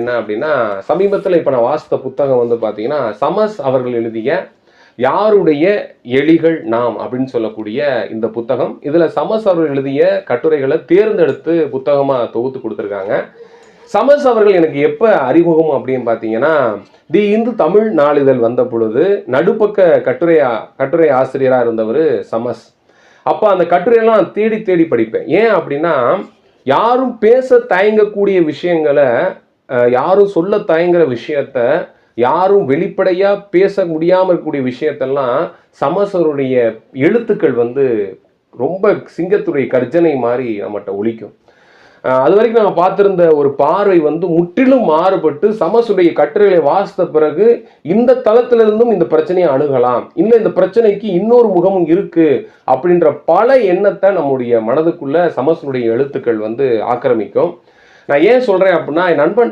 என்ன அப்படின்னா, சமீபத்தில் இப்போ நான் வாசித்த புத்தகம் பார்த்தீங்கன்னா, சமஸ் அவர்கள் எழுதிய யாருடைய எலிகள் நாம் அப்படின்னு சொல்லக்கூடிய இந்த புத்தகம். இதில் சமஸ் அவர்கள் எழுதிய கட்டுரைகளை தேர்ந்தெடுத்து புத்தகமாக தொகுத்து கொடுத்துருக்காங்க. சமஸ் அவர்கள் எனக்கு எப்போ அறிமுகம் அப்படின்னு பார்த்தீங்கன்னா, தி இந்து தமிழ் நாளிதழ் வந்த பொழுது நடுப்பக்க கட்டுரை ஆசிரியராக இருந்தவர் சமஸ். அப்போ அந்த கட்டுரையெல்லாம் தேடி தேடி படிப்பேன். ஏன் அப்படின்னா, யாரும் பேச தயங்கக்கூடிய விஷயங்களை, யாரும் சொல்ல தயங்குற விஷயத்த, யாரும் வெளிப்படையாக பேச முடியாமல் இருக்கக்கூடிய விஷயத்தெல்லாம் சமஸருடைய எழுத்துக்கள் ரொம்ப சிங்கத்துடைய கர்ஜனை மாதிரி நம்மகிட்ட ஒலிக்கும். அது வரைக்கும் நாங்கள் பார்த்துருந்த ஒரு பார்வை முற்றிலும் மாறுபட்டு சமஸுடைய கட்டுரைகளை வாசித்த பிறகு இந்த தளத்திலிருந்தும் இந்த பிரச்சனையை அணுகலாம், இல்லை இந்த பிரச்சனைக்கு இன்னொரு முகமும் இருக்கு அப்படின்ற பல எண்ணத்தை நம்முடைய மனதுக்குள்ள சமஸுடைய எழுத்துக்கள் ஆக்கிரமிக்கும். நான் ஏன் சொல்றேன் அப்படின்னா, என் நண்பன்